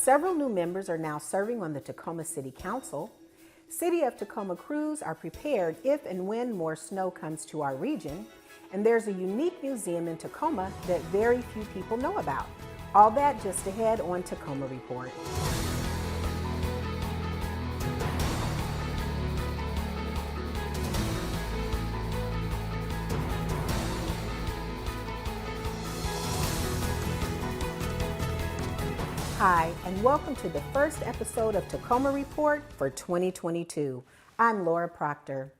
Several new members are now serving on the Tacoma City Council. City of Tacoma crews are prepared if and when more snow comes to our region. And there's a unique museum in Tacoma that very few people know about. All that just ahead on Tacoma Report. Hi, and welcome to the first episode of Tacoma Report for 2022. I'm Laura Proctor.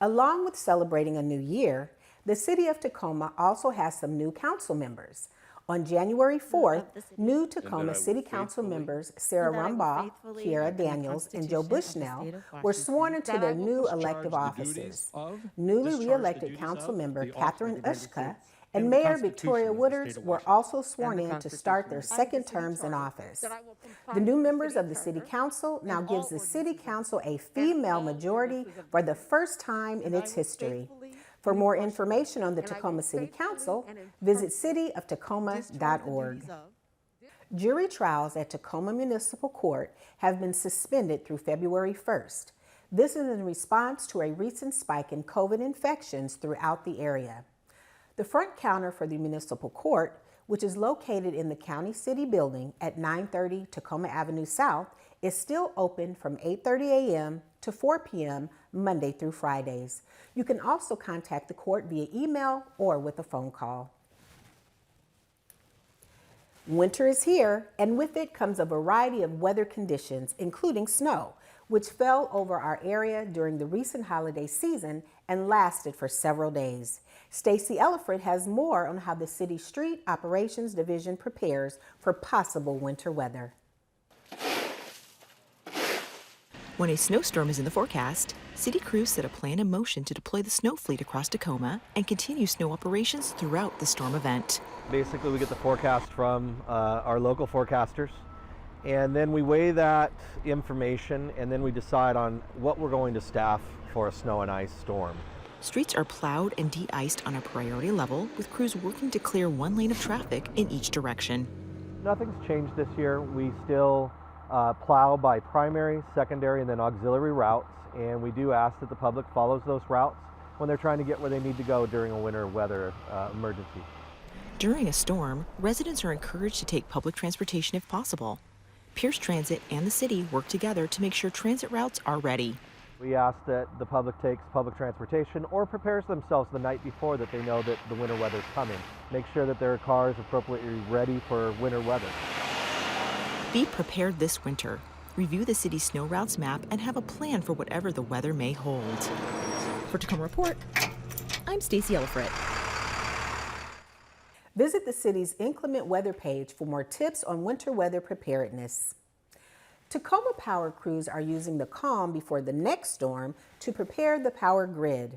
Along with celebrating a new year, the City of Tacoma also has some new council members. On January 4th, new Tacoma City Council members Sarah Rumbaugh, Kiera Daniels, and Joe Bushnell were sworn into their new elective offices. Newly re-elected council member Catherine Ushka and Mayor Victoria Wooders were also sworn in to start their second terms in office. The new members of the City Council now gives the City Council a female majority for the first time in its history. For more information on the Tacoma City Council, visit cityoftacoma.org. Jury trials at Tacoma Municipal Court have been suspended through February 1st. This is in response to a recent spike in COVID infections throughout the area. The front counter for the municipal court, which is located in the County City Building at 930 Tacoma Avenue South, is still open from 8:30 a.m. to 4 p.m. Monday through Fridays. You can also contact the court via email or with a phone call. Winter is here, and with it comes a variety of weather conditions, including snow, which fell over our area during the recent holiday season and lasted for several days. Stacy Elliford has more on how the City Street Operations Division prepares for possible winter weather. When a snowstorm is in the forecast, city crews set a plan in motion to deploy the snow fleet across Tacoma and continue snow operations throughout the storm event. Basically, we get the forecast from our local forecasters, and then we weigh that information, and then we decide on what we're going to staff for a snow and ice storm. Streets are plowed and de-iced on a priority level, with crews working to clear one lane of traffic in each direction. Nothing's changed this year. We still plow by primary, secondary, and then auxiliary routes, and we do ask that the public follows those routes when they're trying to get where they need to go during a winter weather emergency. During a storm, residents are encouraged to take public transportation if possible. Pierce Transit and the city work together to make sure transit routes are ready. We ask that the public takes public transportation or prepares themselves the night before that they know that the winter weather is coming. Make sure that their car is appropriately ready for winter weather. Be prepared this winter. Review the city's snow routes map and have a plan for whatever the weather may hold. For Tacoma Report, I'm Stacy Elliford. Visit the city's inclement weather page for more tips on winter weather preparedness. Tacoma power crews are using the calm before the next storm to prepare the power grid.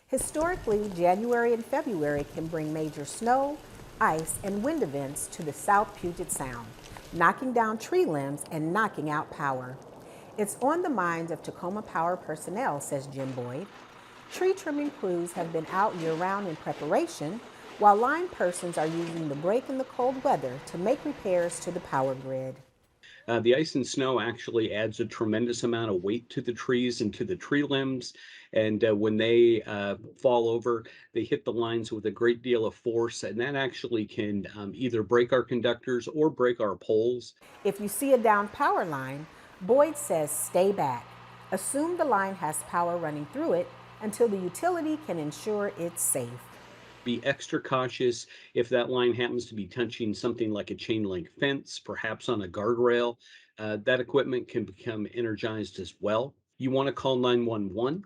Historically, January and February can bring major snow, ice, and wind events to the South Puget Sound, knocking down tree limbs and knocking out power. It's on the minds of Tacoma Power personnel, says Jim Boyd. Tree trimming crews have been out year-round in preparation, while line persons are using the break in the cold weather to make repairs to the power grid. The ice and snow actually adds a tremendous amount of weight to the trees and to the tree limbs. And when they fall over, they hit the lines with a great deal of force. And that actually can either break our conductors or break our poles. If you see a downed power line, Boyd says stay back. Assume the line has power running through it until the utility can ensure it's safe. Be extra cautious if that line happens to be touching something like a chain link fence, perhaps on a guardrail. That equipment can become energized as well. You want to call 911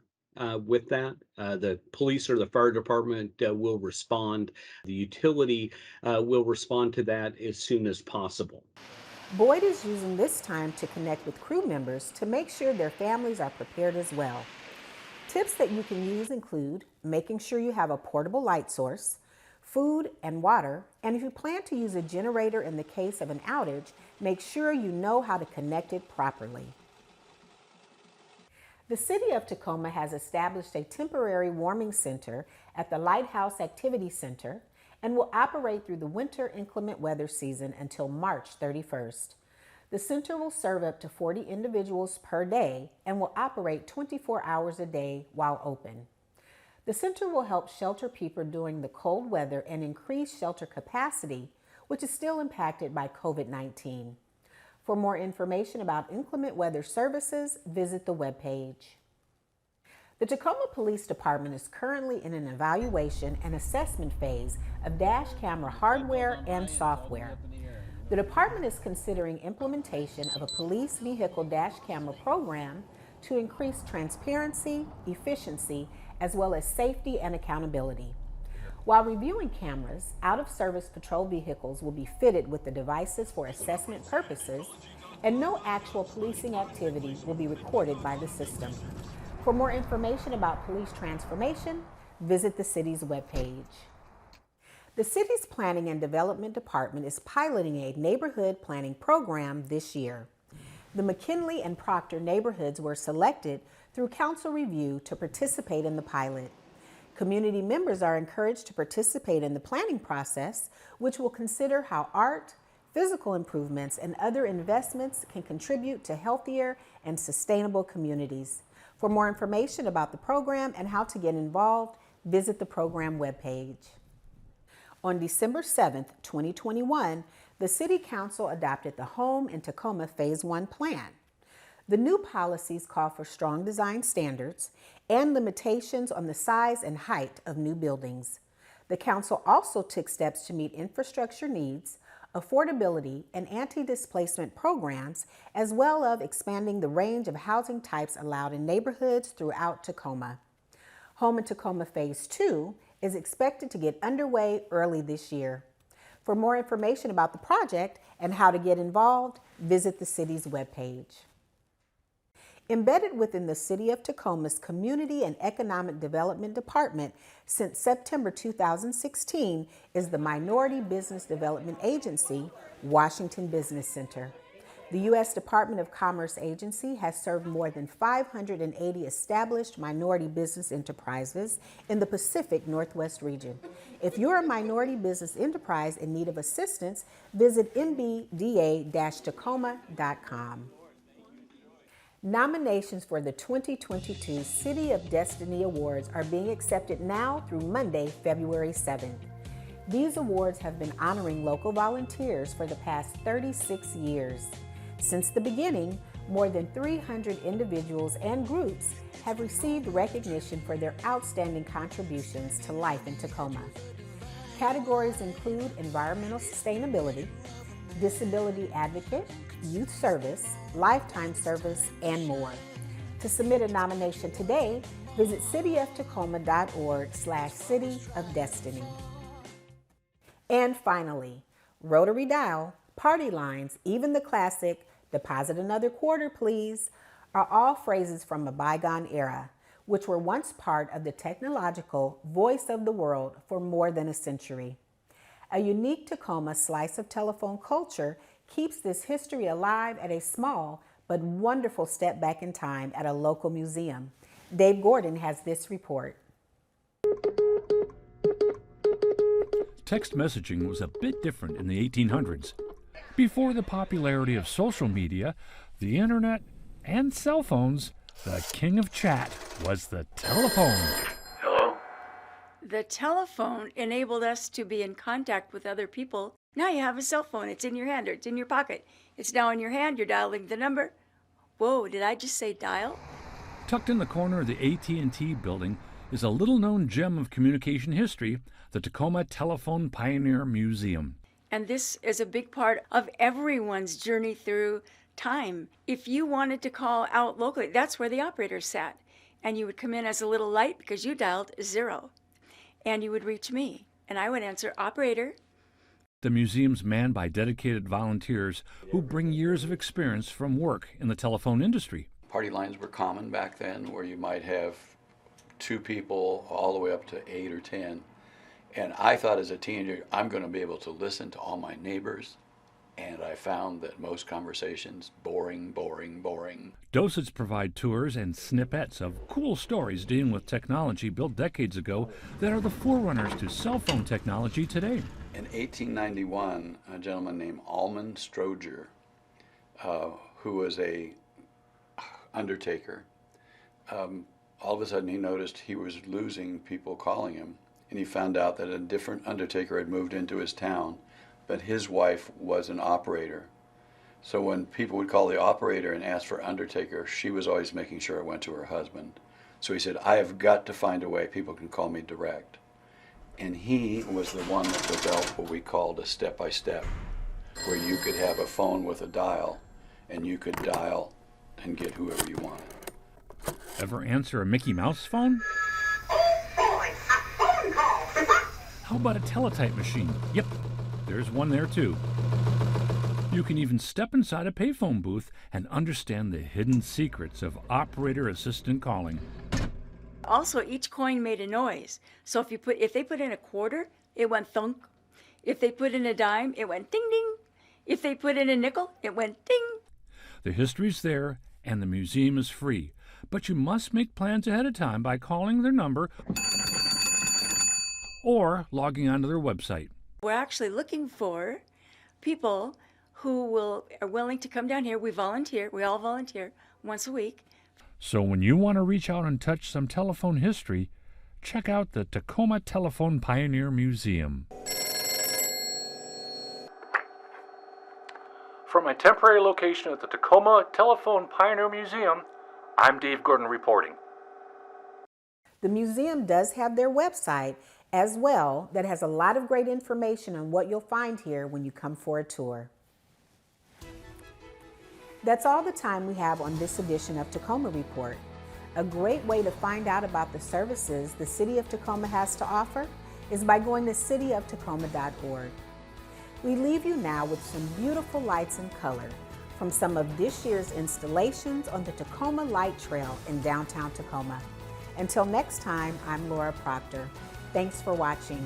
with that. The police or the fire department will respond. The utility will respond to that as soon as possible. Boyd is using this time to connect with crew members to make sure their families are prepared as well. Tips that you can use include making sure you have a portable light source, food and water, and if you plan to use a generator in the case of an outage, make sure you know how to connect it properly. The City of Tacoma has established a temporary warming center at the Lighthouse Activity Center and will operate through the winter inclement weather season until March 31st. The center will serve up to 40 individuals per day and will operate 24 hours a day while open. The center will help shelter people during the cold weather and increase shelter capacity, which is still impacted by COVID-19. For more information about inclement weather services, visit the webpage. The Tacoma Police Department is currently in an evaluation and assessment phase of dash camera hardware and software. The department is considering implementation of a police vehicle dash camera program to increase transparency, efficiency, as well as safety and accountability. While reviewing cameras, out-of-service patrol vehicles will be fitted with the devices for assessment purposes, and no actual policing activity will be recorded by the system. For more information about police transformation, visit the city's webpage. The city's Planning and Development Department is piloting a neighborhood planning program this year. The McKinley and Proctor neighborhoods were selected through council review to participate in the pilot. Community members are encouraged to participate in the planning process, which will consider how art, physical improvements, and other investments can contribute to healthier and sustainable communities. For more information about the program and how to get involved, visit the program webpage. On December 7, 2021, the City Council adopted the Home in Tacoma Phase 1 plan. The new policies call for strong design standards and limitations on the size and height of new buildings. The council also took steps to meet infrastructure needs, affordability, and anti-displacement programs, as well as expanding the range of housing types allowed in neighborhoods throughout Tacoma. Home in Tacoma Phase 2 is expected to get underway early this year. For more information about the project and how to get involved, visit the city's webpage. Embedded within the City of Tacoma's Community and Economic Development Department since September 2016 is the Minority Business Development Agency, Washington Business Center. The U.S. Department of Commerce agency has served more than 580 established minority business enterprises in the Pacific Northwest region. If you're a minority business enterprise in need of assistance, visit mbda-tacoma.com. Nominations for the 2022 City of Destiny Awards are being accepted now through Monday, February 7th. These awards have been honoring local volunteers for the past 36 years. Since the beginning, more than 300 individuals and groups have received recognition for their outstanding contributions to life in Tacoma. Categories include environmental sustainability, disability advocate, youth service, lifetime service, and more. To submit a nomination today, visit cityoftacoma.org/City of Destiny. And finally, Rotary Dial, Party Lines, even the classic, deposit another quarter please, are all phrases from a bygone era, which were once part of the technological voice of the world for more than a century. A unique Tacoma slice of telephone culture keeps this history alive at a small but wonderful step back in time at a local museum. Dave Gordon has this report. Text messaging was a bit different in the 1800s. Before the popularity of social media, the internet, and cell phones, the king of chat was the telephone. Hello? The telephone enabled us to be in contact with other people. Now you have a cell phone. It's in your hand or it's in your pocket. It's now in your hand. You're dialing the number. Whoa, did I just say dial? Tucked in the corner of the AT&T building is a little-known gem of communication history, the Tacoma Telephone Pioneer Museum. And this is a big part of everyone's journey through time. If you wanted to call out locally, that's where the operator sat. And you would come in as a little light because you dialed 0. And you would reach me. And I would answer, operator. The museum's manned by dedicated volunteers who bring years of experience from work in the telephone industry. Party lines were common back then, where you might have 2 people all the way up to 8 or 10. And I thought as a teenager, I'm going to be able to listen to all my neighbors. And I found that most conversations, boring. Docents provide tours and snippets of cool stories dealing with technology built decades ago that are the forerunners to cell phone technology today. In 1891, a gentleman named Almond Stroger who was a undertaker. All of a sudden he noticed he was losing people calling him, and he found out that a different undertaker had moved into his town, but his wife was an operator. So when people would call the operator and ask for undertaker, she was always making sure it went to her husband. So he said, I have got to find a way people can call me direct. And he was the one that developed what we called a step-by-step, where you could have a phone with a dial, and you could dial and get whoever you wanted. Ever answer a Mickey Mouse phone? Oh boy, a phone call! How about a teletype machine? Yep, there's one there too. You can even step inside a payphone booth and understand the hidden secrets of operator assistant calling. Also, each coin made a noise. So if they put in a quarter, it went thunk. If they put in a dime, it went ding ding. If they put in a nickel, it went ding. The history's there, and the museum is free. But you must make plans ahead of time by calling their number or logging onto their website. We're actually looking for people who are willing to come down here. We all volunteer once a week. So when you want to reach out and touch some telephone history, check out the Tacoma Telephone Pioneer Museum. From my temporary location at the Tacoma Telephone Pioneer Museum, I'm Dave Gordon reporting. The museum does have their website as well that has a lot of great information on what you'll find here when you come for a tour. That's all the time we have on this edition of Tacoma Report. A great way to find out about the services the City of Tacoma has to offer is by going to cityoftacoma.org. We leave you now with some beautiful lights and color from some of this year's installations on the Tacoma Light Trail in downtown Tacoma. Until next time, I'm Laura Proctor. Thanks for watching.